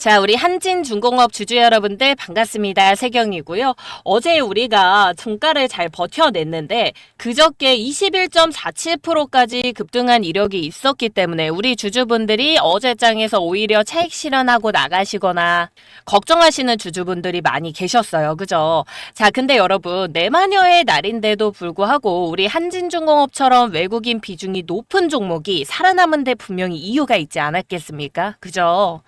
자, 우리 한진중공업 주주 여러분들 반갑습니다. 세경이고요. 어제 우리가 종가를 잘 버텨냈는데 그저께 21.47%까지 급등한 이력이 있었기 때문에 우리 주주분들이 어제장에서 오히려 차익 실현하고 나가시거나 걱정하시는 주주분들이 많이 계셨어요. 그죠? 자, 근데 여러분 내마녀의 날인데도 불구하고 우리 한진중공업처럼 외국인 비중이 높은 종목이 살아남은 데 분명히 이유가 있지 않았겠습니까? 그죠?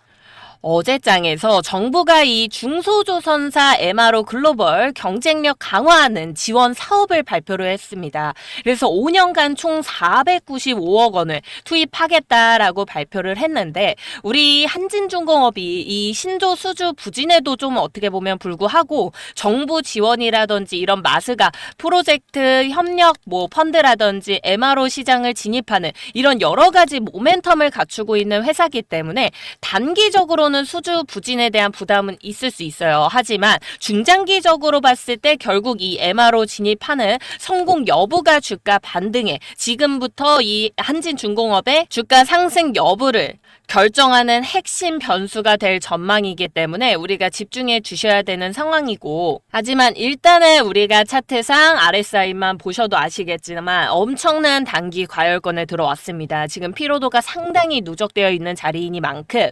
어제장에서 정부가 이 중소조선사 MRO 글로벌 경쟁력 강화하는 지원 사업을 발표를 했습니다. 그래서 5년간 총 495억 원을 투입하겠다라고 발표를 했는데 우리 한진중공업이 이 신조 수주 부진에도 좀 어떻게 보면 불구하고 정부 지원이라든지 이런 마스가 프로젝트 협력 펀드라든지 MRO 시장을 진입하는 이런 여러 가지 모멘텀을 갖추고 있는 회사이기 때문에 단기적으로는 수주 부진에 대한 부담은 있을 수 있어요. 하지만 중장기적으로 봤을 때 결국 이 MRO 진입하는 성공 여부가 주가 반등에 지금부터 이 한진중공업의 주가 상승 여부를 결정하는 핵심 변수가 될 전망이기 때문에 우리가 집중해 주셔야 되는 상황이고, 하지만 일단은 우리가 차트상 RSI만 보셔도 아시겠지만 엄청난 단기 과열권에 들어왔습니다. 지금 피로도가 상당히 누적되어 있는 자리이니만큼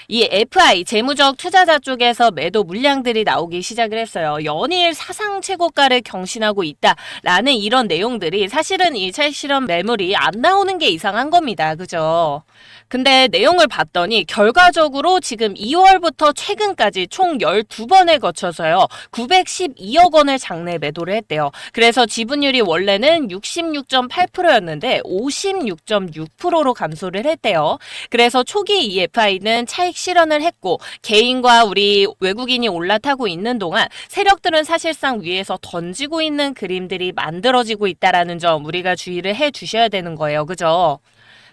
이 FI 재무적 투자자 쪽에서 매도 물량들이 나오기 시작을 했어요. 연일 사상 최고가를 경신하고 있다라는 이런 내용들이 사실은 이 차익 실현 매물이 안 나오는 게 이상한 겁니다. 그죠? 근데 내용을 봤더니 결과적으로 지금 2월부터 최근까지 총 12번에 거쳐서요. 912억 원을 장내 매도를 했대요. 그래서 지분율이 원래는 66.8%였는데 56.6%로 감소를 했대요. 그래서 초기 EFI는 차익 실현을 했고 개인과 우리 외국인이 올라타고 있는 동안 세력들은 사실상 위에서 던지고 있는 그림들이 만들어지고 있다라는 점 우리가 주의를 해 주셔야 되는 거예요. 그죠?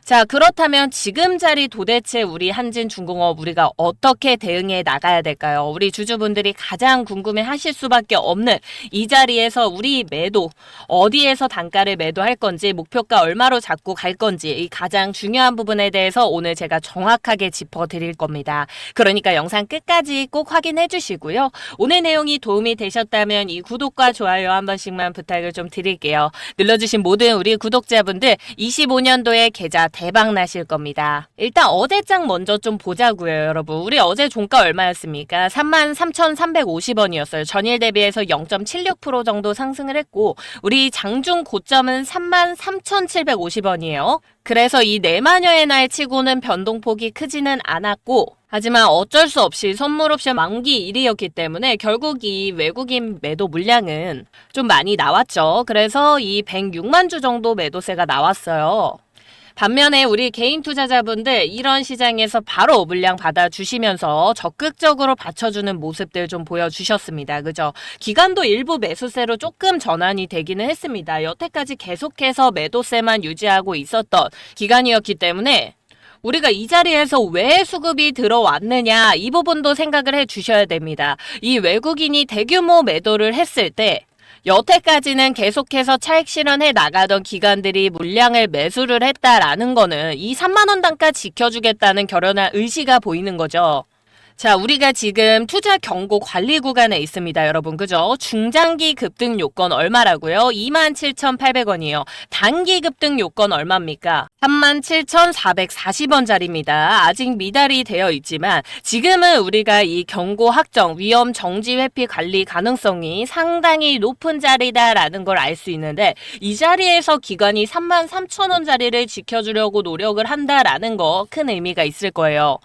자, 그렇다면 지금 자리 도대체 우리 한진중공업 우리가 어떻게 대응해 나가야 될까요? 우리 주주분들이 가장 궁금해 하실 수밖에 없는 이 자리에서 우리 매도, 어디에서 단가를 매도할 건지, 목표가 얼마로 잡고 갈 건지 이 가장 중요한 부분에 대해서 오늘 제가 정확하게 짚어드릴 겁니다. 그러니까 영상 끝까지 꼭 확인해 주시고요. 오늘 내용이 도움이 되셨다면 이 구독과 좋아요 한 번씩만 부탁을 좀 드릴게요. 눌러주신 모든 우리 구독자분들 25년도에 계좌 대박 나실 겁니다. 일단 어제장 먼저 좀 보자고요, 여러분. 우리 어제 종가 얼마였습니까? 33,350원이었어요. 전일 대비해서 0.76% 정도 상승을 했고 우리 장중 고점은 33,750원이에요. 그래서 이 내마녀의 날 치고는 변동폭이 크지는 않았고 하지만 어쩔 수 없이 선물 옵션 만기 일이었기 때문에 결국 이 외국인 매도 물량은 좀 많이 나왔죠. 그래서 이 106만 주 정도 매도세가 나왔어요. 반면에 우리 개인 투자자분들 이런 시장에서 바로 물량 받아주시면서 적극적으로 받쳐주는 모습들 좀 보여주셨습니다. 그죠? 기간도 일부 매수세로 조금 전환이 되기는 했습니다. 여태까지 계속해서 매도세만 유지하고 있었던 기간이었기 때문에 우리가 이 자리에서 왜 수급이 들어왔느냐 이 부분도 생각을 해 주셔야 됩니다. 이 외국인이 대규모 매도를 했을 때 여태까지는 계속해서 차익 실현해 나가던 기관들이 물량을 매수를 했다라는 거는 이 3만 원 단가 지켜주겠다는 결연한 의지가 보이는 거죠. 자, 우리가 지금 투자 경고 관리 구간에 있습니다, 여러분. 그죠? 중장기 급등 요건 얼마라고요? 27,800원이에요. 단기 급등 요건 얼마입니까? 37,440원짜리입니다. 아직 미달이 되어 있지만 지금은 우리가 이 경고 확정, 위험 정지 회피 관리 가능성이 상당히 높은 자리다라는 걸 알 수 있는데 이 자리에서 기관이 33,000원짜리를 지켜주려고 노력을 한다라는 거 큰 의미가 있을 거예요.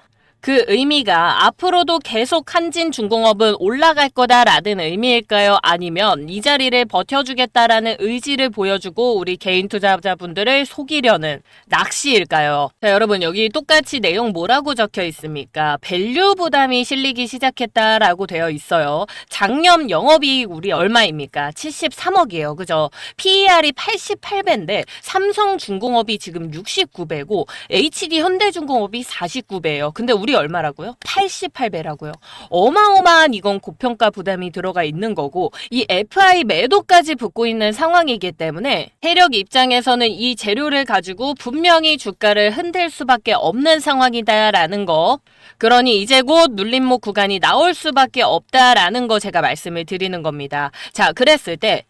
그 의미가 앞으로도 계속 한진중공업은 올라갈 거다라는 의미일까요? 아니면 이 자리를 버텨주겠다라는 의지를 보여주고 우리 개인 투자자분들을 속이려는 낚시일까요? 자, 여러분 여기 똑같이 내용 뭐라고 적혀 있습니까? 밸류 부담이 실리기 시작했다라고 되어 있어요. 작년 영업이익 우리 얼마입니까? 73억이에요. 그죠? PER이 88배인데 삼성중공업이 지금 69배고 HD 현대중공업이 49배예요. 근데 우리 우리 얼마라고요? 88배라고요. 어마어마한 이건 고평가 부담이 들어가 있는 거고 이 FI 매도까지 붙고 있는 상황이기 때문에 세력 입장에서는 이 재료를 가지고 분명히 주가를 흔들 수밖에 없는 상황이다라는 거. 그러니 이제 곧 눌림목 구간이 나올 수밖에 없다라는 거 제가 말씀을 드리는 겁니다. 자, 그랬을 때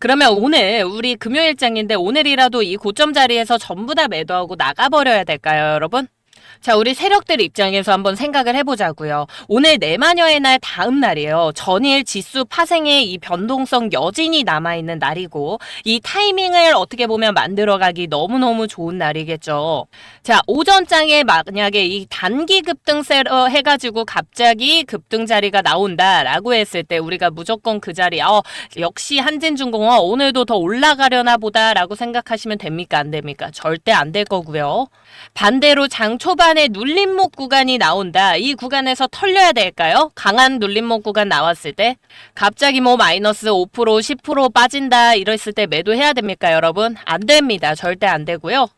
그러면 오늘 우리 금요일장인데 오늘이라도 이 고점 자리에서 전부 다 매도하고 나가버려야 될까요, 여러분? 자, 우리 세력들 입장에서 한번 생각을 해보자고요. 오늘 내마녀의 날 다음 날이에요. 전일 지수 파생의 이 변동성 여진이 남아있는 날이고 이 타이밍을 어떻게 보면 만들어가기 너무너무 좋은 날이겠죠. 자, 오전장에 만약에 이 단기 급등세로 해가지고 갑자기 급등 자리가 나온다라고 했을 때 우리가 무조건 그 자리 역시 한진중공업 오늘도 더 올라가려나 보다라고 생각하시면 됩니까? 안 됩니까? 절대 안 될 거고요. 반대로 장 초반에 눌림목 구간이 나온다. 이 구간에서 털려야 될까요? 강한 눌림목 구간 나왔을 때 갑자기 뭐 마이너스 5% 10% 빠진다 이랬을 때 매도해야 됩니까, 여러분? 안 됩니다. 절대 안 되고요.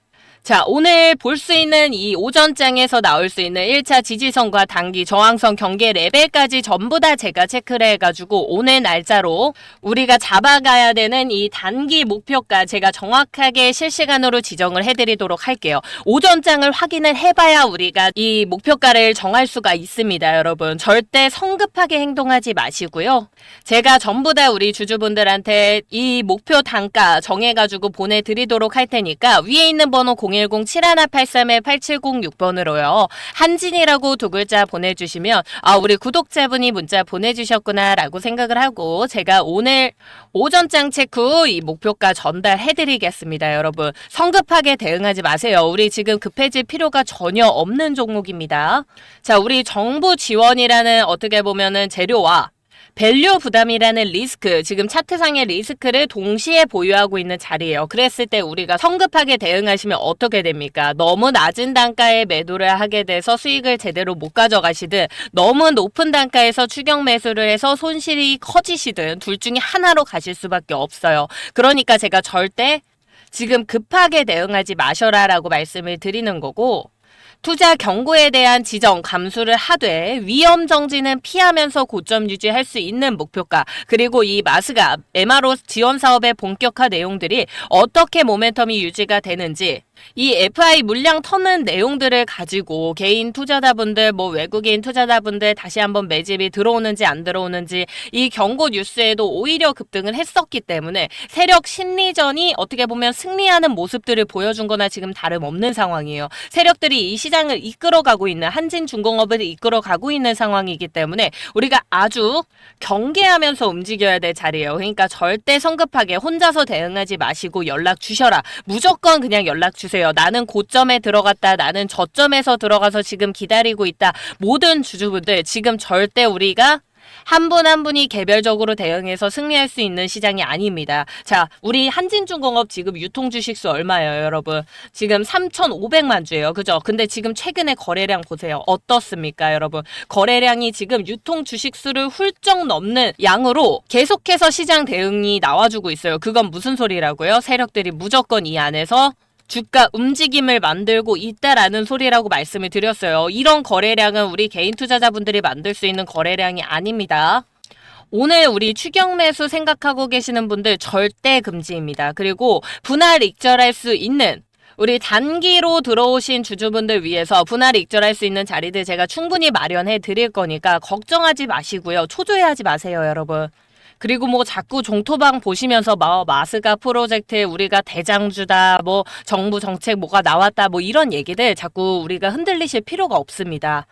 자, 오늘 볼 수 있는 이 오전장에서 나올 수 있는 1차 지지선과 단기 저항선 경계 레벨까지 전부 다 제가 체크를 해가지고 오늘 날짜로 우리가 잡아가야 되는 이 단기 목표가 제가 정확하게 실시간으로 지정을 해드리도록 할게요. 오전장을 확인을 해봐야 우리가 이 목표가를 정할 수가 있습니다, 여러분. 절대 성급하게 행동하지 마시고요. 제가 전부 다 우리 주주분들한테 이 목표 단가 정해가지고 보내드리도록 할 테니까 위에 있는 번호 010-7183-8706번으로요. 한진이라고 두 글자 보내주시면 우리 구독자분이 문자 보내주셨구나 라고 생각을 하고 제가 오늘 오전장 체크 후 이 목표가 전달해드리겠습니다. 여러분 성급하게 대응하지 마세요. 우리 지금 급해질 필요가 전혀 없는 종목입니다. 자, 우리 정부 지원이라는 어떻게 보면은 재료와 밸류 부담이라는 리스크, 지금 차트상의 리스크를 동시에 보유하고 있는 자리예요. 그랬을 때 우리가 성급하게 대응하시면 어떻게 됩니까? 너무 낮은 단가에 매도를 하게 돼서 수익을 제대로 못 가져가시든 너무 높은 단가에서 추격 매수를 해서 손실이 커지시든 둘 중에 하나로 가실 수밖에 없어요. 그러니까 제가 절대 지금 급하게 대응하지 마셔라라고 말씀을 드리는 거고 투자 경고에 대한 지정 감수를 하되 위험 정지는 피하면서 고점 유지할 수 있는 목표가 그리고 이 마스가 MRO 지원 사업의 본격화 내용들이 어떻게 모멘텀이 유지가 되는지 이 FI 물량 터는 내용들을 가지고 개인 투자자분들 외국인 투자자분들 다시 한번 매집이 들어오는지 안 들어오는지 이 경고 뉴스에도 오히려 급등을 했었기 때문에 세력 심리전이 어떻게 보면 승리하는 모습들을 보여준 거나 지금 다름없는 상황이에요. 세력들이 이 시장을 이끌어가고 있는 한진중공업을 이끌어가고 있는 상황이기 때문에 우리가 아주 경계하면서 움직여야 될 자리예요. 그러니까 절대 성급하게 혼자서 대응하지 마시고 연락 주셔라. 무조건 그냥 연락 주세요. 나는 고점에 들어갔다. 나는 저점에서 들어가서 지금 기다리고 있다. 모든 주주분들 지금 절대 우리가 한 분 한 분이 개별적으로 대응해서 승리할 수 있는 시장이 아닙니다. 자, 우리 한진중공업 지금 유통 주식수 얼마예요, 여러분? 지금 3,500만 주예요. 그죠? 근데 지금 최근에 거래량 보세요. 어떻습니까, 여러분? 거래량이 지금 유통 주식수를 훌쩍 넘는 양으로 계속해서 시장 대응이 나와주고 있어요. 그건 무슨 소리라고요? 세력들이 무조건 이 안에서 주가 움직임을 만들고 있다라는 소리라고 말씀을 드렸어요. 이런 거래량은 우리 개인 투자자분들이 만들 수 있는 거래량이 아닙니다. 오늘 우리 추격 매수 생각하고 계시는 분들 절대 금지입니다. 그리고 분할 익절할 수 있는 우리 단기로 들어오신 주주분들 위해서 분할 익절할 수 있는 자리들 제가 충분히 마련해 드릴 거니까 걱정하지 마시고요. 초조해하지 마세요, 여러분. 그리고 자꾸 종토방 보시면서 마스가 프로젝트에 우리가 대장주다, 정부 정책 뭐가 나왔다, 이런 얘기들 자꾸 우리가 흔들리실 필요가 없습니다.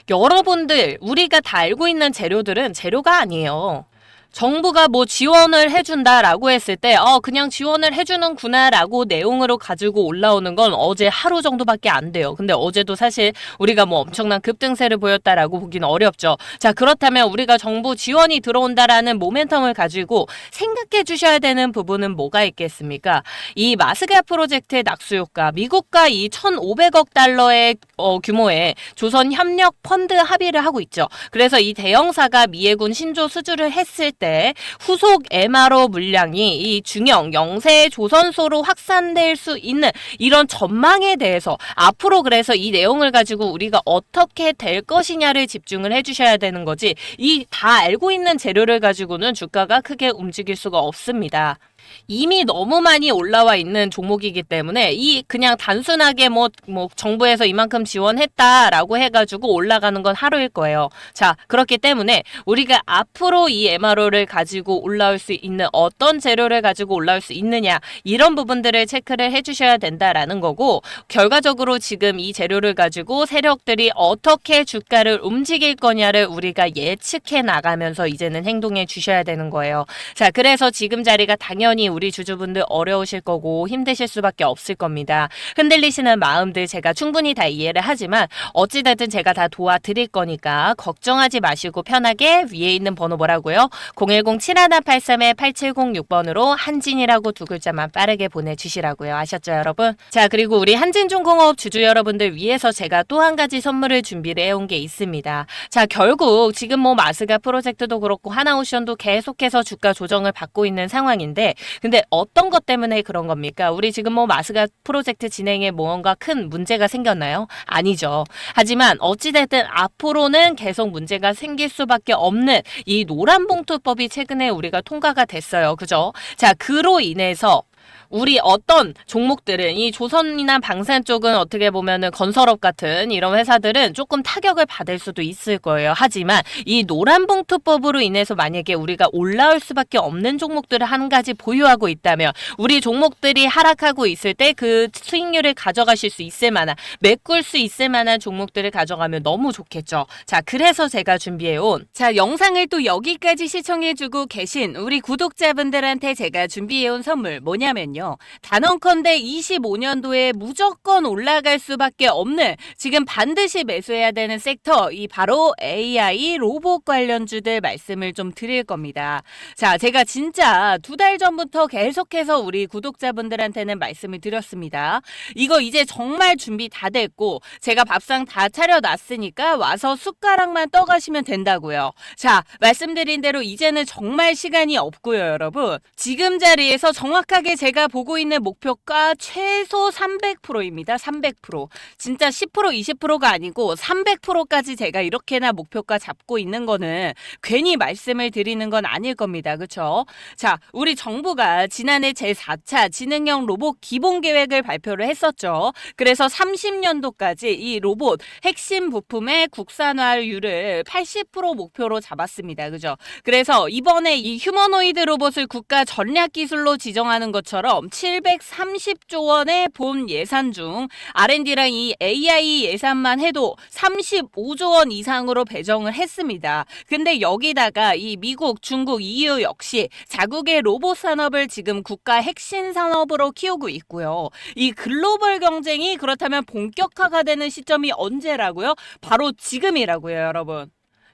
여러분들, 우리가 다 알고 있는 재료들은 재료가 아니에요. 정부가 지원을 해준다라고 했을 때 그냥 지원을 해주는구나 라고 내용으로 가지고 올라오는 건 어제 하루 정도밖에 안 돼요. 근데 어제도 사실 우리가 엄청난 급등세를 보였다라고 보기는 어렵죠. 자, 그렇다면 우리가 정부 지원이 들어온다라는 모멘텀을 가지고 생각해 주셔야 되는 부분은 뭐가 있겠습니까? 이 마스가 프로젝트의 낙수효과, 미국과 이 1,500억 달러의 규모의 조선 협력 펀드 합의를 하고 있죠. 그래서 이 대형사가 미해군 신조 수주를 했을 때 후속 MRO 물량이 이 중형 영세 조선소로 확산될 수 있는 이런 전망에 대해서 앞으로 그래서 이 내용을 가지고 우리가 어떻게 될 것이냐를 집중을 해주셔야 되는 거지, 이 다 알고 있는 재료를 가지고는 주가가 크게 움직일 수가 없습니다. 이미 너무 많이 올라와 있는 종목이기 때문에 이 그냥 단순하게 뭐 정부에서 이만큼 지원했다라고 해가지고 올라가는 건 하루일 거예요. 자, 그렇기 때문에 우리가 앞으로 이 MRO를 가지고 올라올 수 있는 어떤 재료를 가지고 올라올 수 있느냐, 이런 부분들을 체크를 해주셔야 된다라는 거고, 결과적으로 지금 이 재료를 가지고 세력들이 어떻게 주가를 움직일 거냐를 우리가 예측해 나가면서 이제는 행동해 주셔야 되는 거예요. 자, 그래서 지금 자리가 당연히 우리 주주분들 어려우실 거고 힘드실 수밖에 없을 겁니다. 흔들리시는 마음들 제가 충분히 다 이해를 하지만 어찌됐든 제가 다 도와드릴 거니까 걱정하지 마시고 편하게 위에 있는 번호 뭐라고요? 010-7183-8706번으로 한진이라고 두 글자만 빠르게 보내주시라고요. 아셨죠, 여러분? 자, 그리고 우리 한진중공업 주주 여러분들 위해서 제가 또 한 가지 선물을 준비를 해온 게 있습니다. 자, 결국 지금 뭐 마스가 프로젝트도 그렇고 하나오션도 계속해서 주가 조정을 받고 있는 상황인데, 근데 어떤 것 때문에 그런 겁니까? 우리 지금 뭐 마스가 프로젝트 진행에 뭔가 큰 문제가 생겼나요? 아니죠. 하지만 어찌됐든 앞으로는 계속 문제가 생길 수밖에 없는 이 노란봉투법이 최근에 우리가 통과가 됐어요. 그죠? 자, 그로 인해서 우리 어떤 종목들은 이 조선이나 방산 쪽은 어떻게 보면은 건설업 같은 이런 회사들은 조금 타격을 받을 수도 있을 거예요. 하지만 이 노란봉투법으로 인해서 만약에 우리가 올라올 수밖에 없는 종목들을 한 가지 보유하고 있다면 우리 종목들이 하락하고 있을 때 그 수익률을 가져가실 수 있을 만한, 메꿀 수 있을 만한 종목들을 가져가면 너무 좋겠죠. 자, 그래서 제가 준비해온, 자, 영상을 또 여기까지 시청해주고 계신 우리 구독자분들한테 제가 준비해온 선물 뭐냐면요, 단언컨대 25년도에 무조건 올라갈 수밖에 없는, 지금 반드시 매수해야 되는 섹터, 이 바로 AI 로봇 관련주들 말씀을 좀 드릴 겁니다. 자, 제가 진짜 2달 전부터 계속해서 우리 구독자분들한테는 말씀을 드렸습니다. 이거 이제 정말 준비 다 됐고 제가 밥상 다 차려놨으니까 와서 숟가락만 떠가시면 된다고요. 자, 말씀드린 대로 이제는 정말 시간이 없고요, 여러분. 지금 자리에서 정확하게 제가 보고 있는 목표가 최소 300%입니다. 300%. 진짜 10% 20%가 아니고 300%까지 제가 이렇게나 목표가 잡고 있는 거는 괜히 말씀을 드리는 건 아닐 겁니다. 그렇죠? 자, 우리 정부가 지난해 제4차 지능형 로봇 기본 계획을 발표를 했었죠. 그래서 30년도까지 이 로봇 핵심 부품의 국산화율을 80% 목표로 잡았습니다. 그죠? 그래서 이번에 이 휴머노이드 로봇을 국가 전략 기술로 지정하는 것처럼 730조 원의 본 예산 중 R&D랑 이 AI 예산만 해도 35조 원 이상으로 배정을 했습니다. 근데 여기다가 이 미국, 중국, EU 역시 자국의 로봇 산업을 지금 국가 핵심 산업으로 키우고 있고요. 이 글로벌 경쟁이 그렇다면 본격화가 되는 시점이 언제라고요? 바로 지금이라고요, 여러분.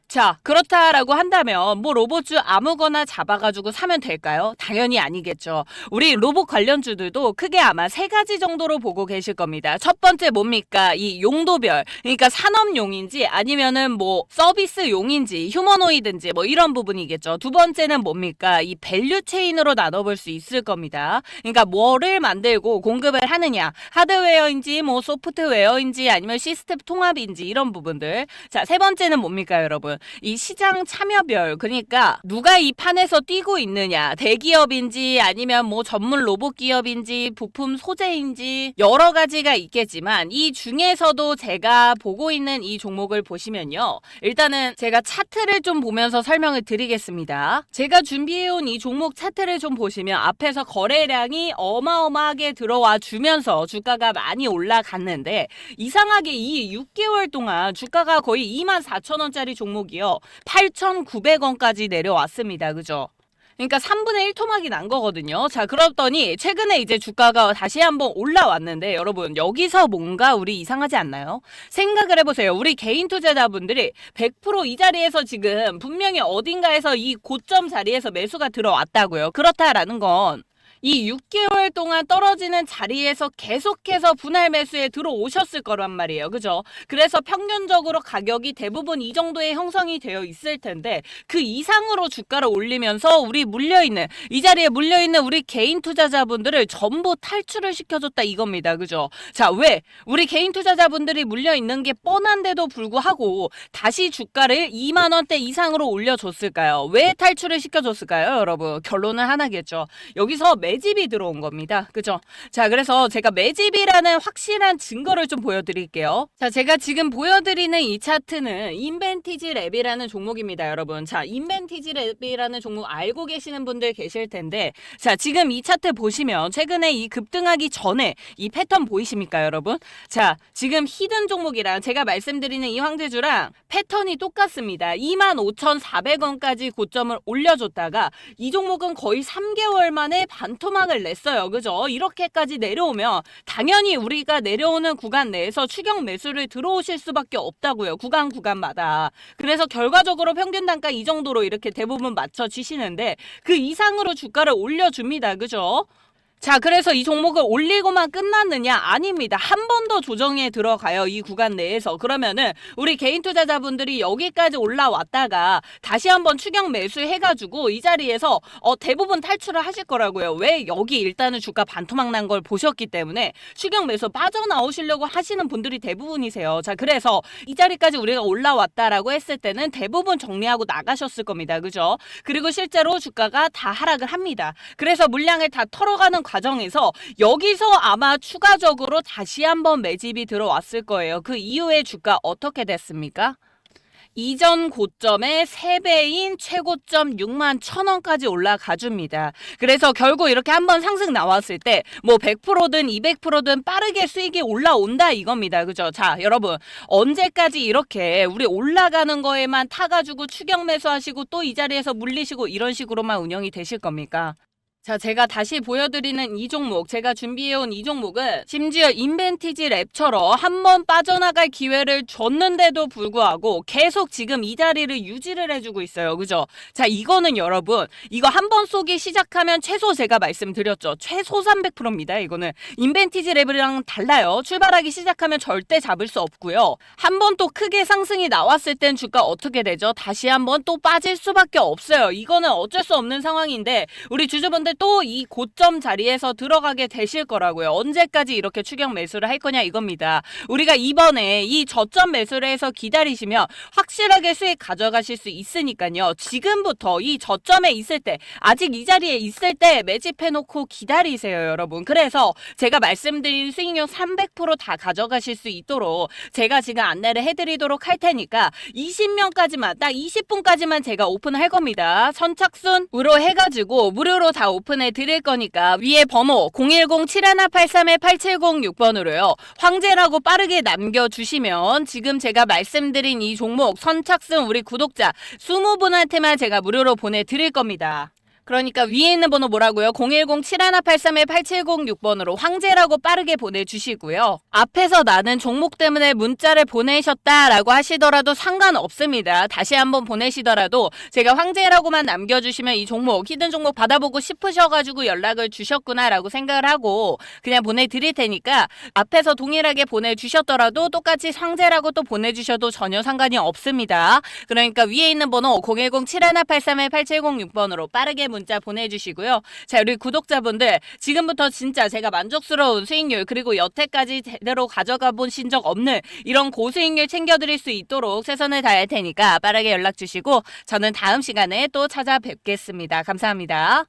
자, 그렇다라고 한다면 뭐 로봇주 아무거나 잡아가지고 사면 될까요? 당연히 아니겠죠. 우리 로봇 관련주들도 크게 아마 3가지 정도로 보고 계실 겁니다. 첫 번째 뭡니까? 이 용도별, 그러니까 산업용인지 아니면은 뭐 서비스용인지 휴머노이드인지 뭐 이런 부분이겠죠. 두 번째는 뭡니까? 이 밸류 체인으로 나눠볼 수 있을 겁니다. 그러니까 뭐를 만들고 공급을 하느냐, 하드웨어인지 뭐 소프트웨어인지 아니면 시스템 통합인지 이런 부분들. 자, 세 번째는 뭡니까, 여러분? 이 시장 참여별, 그러니까 누가 이 판에서 뛰고 있느냐, 대기업인지 아니면 뭐 전문 로봇 기업인지 부품 소재인지 여러 가지가 있겠지만 이 중에서도 제가 보고 있는 이 종목을 보시면요, 일단은 제가 차트를 좀 보면서 설명을 드리겠습니다. 제가 준비해온 이 종목 차트를 좀 보시면 앞에서 거래량이 어마어마하게 들어와 주면서 주가가 많이 올라갔는데 이상하게 이 6개월 동안 주가가 거의 24,000원짜리 종목이요 8,900원까지 내려왔습니다. 그죠? 그러니까 3분의 1 토막이 난 거거든요. 자, 그러더니 최근에 이제 주가가 다시 한번 올라왔는데 여러분, 여기서 뭔가 우리 이상하지 않나요? 생각을 해보세요. 우리 개인 투자자분들이 100% 이 자리에서 지금 분명히 어딘가에서 이 고점 자리에서 매수가 들어왔다고요. 그렇다라는 건 이 6개월 동안 떨어지는 자리에서 계속해서 분할 매수에 들어오셨을 거란 말이에요. 그죠? 그래서 평균적으로 가격이 대부분 이 정도의 형성이 되어 있을 텐데 그 이상으로 주가를 올리면서 우리 물려있는 이 자리에 물려있는 우리 개인 투자자분들을 전부 탈출을 시켜줬다 이겁니다. 그죠? 자, 왜? 우리 개인 투자자분들이 물려있는 게 뻔한데도 불구하고 다시 주가를 2만 원대 이상으로 올려줬을까요? 왜 탈출을 시켜줬을까요? 여러분 결론은 하나겠죠. 여기서 매집이 들어온 겁니다. 그죠? 자, 그래서 제가 매집이라는 확실한 증거를 좀 보여드릴게요. 자, 제가 지금 보여드리는 이 차트는 인벤티지 랩이라는 종목입니다, 여러분. 자, 인벤티지 랩이라는 종목 알고 계시는 분들 계실 텐데, 자, 지금 이 차트 보시면 최근에 이 급등하기 전에 이 패턴 보이십니까, 여러분? 자, 지금 히든 종목이랑 제가 말씀드리는 이 황제주랑 패턴이 똑같습니다. 25,400원까지 고점을 올려줬다가 이 종목은 거의 3개월 만에 반토막을 냈어요. 그죠? 이렇게까지 내려오면 당연히 우리가 내려오는 구간 내에서 추격 매수를 들어오실 수밖에 없다고요. 구간마다. 그래서 결과적으로 평균 단가 이 정도로 이렇게 대부분 맞춰지시는데 그 이상으로 주가를 올려줍니다. 그죠? 자, 그래서 이 종목을 올리고만 끝났느냐? 아닙니다. 한 번 더 조정에 들어가요. 이 구간 내에서. 그러면은 우리 개인 투자자분들이 여기까지 올라왔다가 다시 한번 추격 매수해가지고 이 자리에서 대부분 탈출을 하실 거라고요. 왜? 여기 일단은 주가 반토막 난 걸 보셨기 때문에 추격 매수 빠져나오시려고 하시는 분들이 대부분이세요. 자, 그래서 이 자리까지 우리가 올라왔다라고 했을 때는 대부분 정리하고 나가셨을 겁니다. 그죠? 그리고 실제로 주가가 다 하락을 합니다. 그래서 물량을 다 털어가는 과정에서 여기서 아마 추가적으로 다시 한번 매집이 들어왔을 거예요. 그 이후에 주가 어떻게 됐습니까? 이전 고점의 3배인 최고점 6만 1,000원까지 올라가 줍니다. 그래서 결국 이렇게 한번 상승 나왔을 때 뭐 100%든 200%든 빠르게 수익이 올라온다 이겁니다. 그죠? 자, 여러분 언제까지 이렇게 우리 올라가는 거에만 타가지고 추격 매수하시고 또 이 자리에서 물리시고 이런 식으로만 운영이 되실 겁니까? 자, 제가 다시 보여드리는 이 종목, 제가 준비해온 이 종목은 심지어 인벤티지 랩처럼 한번 빠져나갈 기회를 줬는데도 불구하고 계속 지금 이 자리를 유지를 해주고 있어요. 그죠? 자, 이거는 여러분, 이거 한 번 쏘기 시작하면 최소 제가 말씀드렸죠. 최소 300%입니다. 이거는 인벤티지 랩이랑 달라요. 출발하기 시작하면 절대 잡을 수 없고요. 한 번 또 크게 상승이 나왔을 땐 주가 어떻게 되죠? 다시 한번 또 빠질 수밖에 없어요. 이거는 어쩔 수 없는 상황인데 우리 주주분들 또 이 고점 자리에서 들어가게 되실 거라고요. 언제까지 이렇게 추격 매수를 할 거냐 이겁니다. 우리가 이번에 이 저점 매수를 해서 기다리시면 확실하게 수익 가져가실 수 있으니까요. 지금부터 이 저점에 있을 때 아직 이 자리에 있을 때 매집해놓고 기다리세요, 여러분. 그래서 제가 말씀드린 수익률 300%다 가져가실 수 있도록 제가 지금 안내를 해드리도록 할 테니까 20명까지만 딱 20분까지만 제가 오픈할 겁니다. 선착순으로 해가지고 무료로 다 오픈해 드릴 거니까 위에 번호 010-7183-8706번으로요. 황제라고 빠르게 남겨주시면 지금 제가 말씀드린 이 종목 선착순 우리 구독자 20분한테만 제가 무료로 보내드릴 겁니다. 그러니까 위에 있는 번호 뭐라고요? 010-7183-8706번으로 황제라고 빠르게 보내주시고요. 앞에서 나는 종목 때문에 문자를 보내셨다라고 하시더라도 상관없습니다. 다시 한번 보내시더라도 제가 황제라고만 남겨주시면 이 종목, 히든 종목 받아보고 싶으셔가지고 연락을 주셨구나라고 생각을 하고 그냥 보내드릴 테니까 앞에서 동일하게 보내주셨더라도 똑같이 황제라고 또 보내주셔도 전혀 상관이 없습니다. 그러니까 위에 있는 번호 010-7183-8706번으로 빠르게 문자 보내주시고요. 자, 우리 구독자분들 지금부터 진짜 제가 만족스러운 수익률 그리고 여태까지 제대로 가져가 보신 적 없는 이런 고수익률 챙겨드릴 수 있도록 최선을 다할 테니까 빠르게 연락 주시고 저는 다음 시간에 또 찾아뵙겠습니다. 감사합니다.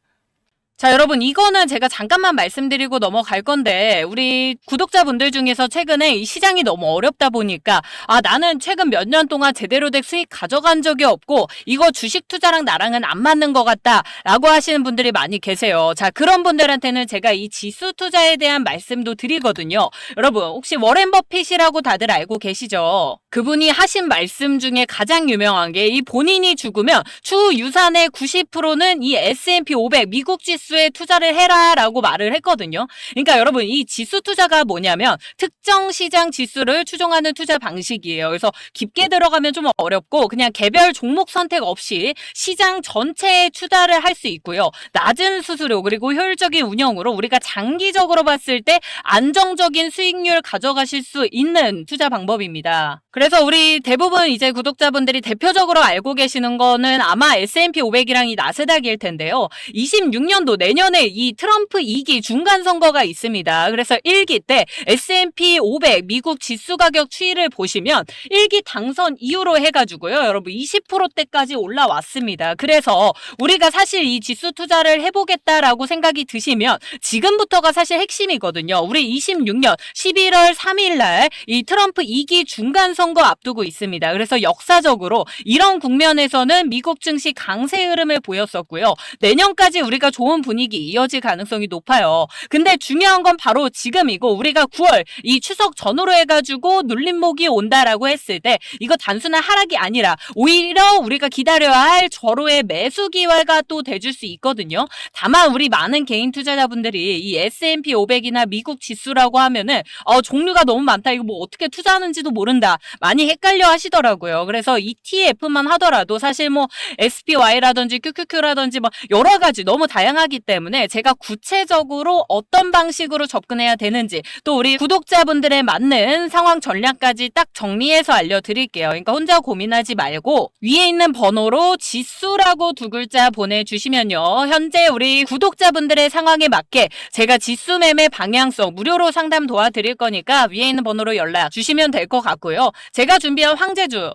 자, 여러분 이거는 제가 잠깐만 말씀드리고 넘어갈 건데 우리 구독자분들 중에서 최근에 이 시장이 너무 어렵다 보니까 나는 최근 몇 년 동안 제대로 된 수익 가져간 적이 없고 이거 주식 투자랑 나랑은 안 맞는 것 같다 라고 하시는 분들이 많이 계세요. 자, 그런 분들한테는 제가 이 지수 투자에 대한 말씀도 드리거든요. 여러분 혹시 워렌 버핏이라고 다들 알고 계시죠? 그분이 하신 말씀 중에 가장 유명한 게 이 본인이 죽으면 추후 유산의 90%는 이 S&P 500 미국 지수에 투자를 해라라고 말을 했거든요. 그러니까 여러분 이 지수 투자가 뭐냐면 특정 시장 지수를 추종하는 투자 방식이에요. 그래서 깊게 들어가면 좀 어렵고 그냥 개별 종목 선택 없이 시장 전체에 투자를 할 수 있고요. 낮은 수수료 그리고 효율적인 운영으로 우리가 장기적으로 봤을 때 안정적인 수익률 가져가실 수 있는 투자 방법입니다. 그래서 우리 대부분 이제 구독자분들이 대표적으로 알고 계시는 거는 아마 S&P 500이랑 이 나스닥일 텐데요. 26년도 내년에 이 트럼프 2기 중간 선거가 있습니다. 그래서 1기 때 S&P 500 미국 지수 가격 추이를 보시면 1기 당선 이후로 해가지고요. 여러분 20%대까지 올라왔습니다. 그래서 우리가 사실 이 지수 투자를 해보겠다라고 생각이 드시면 지금부터가 사실 핵심이거든요. 우리 26년 11월 3일 날 이 트럼프 2기 중간 선거 앞두고 있습니다. 그래서 역사적으로 이런 국면에서는 미국 증시 강세 흐름을 보였었고요. 내년까지 우리가 좋은 분위기 이어질 가능성이 높아요. 근데 중요한 건 바로 지금이고 우리가 9월 이 추석 전후로 해가지고 눌림목이 온다라고 했을 때 이거 단순한 하락이 아니라 오히려 우리가 기다려야 할 절호의 매수 기회가 또 돼줄 수 있거든요. 다만 우리 많은 개인 투자자분들이 이 S&P 500이나 미국 지수라고 하면은 종류가 너무 많다. 이거 뭐 어떻게 투자하는지도 모른다. 많이 헷갈려 하시더라고요. 그래서 ETF만 하더라도 사실 뭐 SPY라든지 QQQ라든지 뭐 여러 가지 너무 다양하기 때문에 제가 구체적으로 어떤 방식으로 접근해야 되는지 또 우리 구독자분들에 맞는 상황 전략까지 딱 정리해서 알려드릴게요. 그러니까 혼자 고민하지 말고 위에 있는 번호로 지수라고 두 글자 보내주시면요. 현재 우리 구독자분들의 상황에 맞게 제가 지수 매매 방향성 무료로 상담 도와드릴 거니까 위에 있는 번호로 연락 주시면 될 것 같고요. 제가 준비한 황제주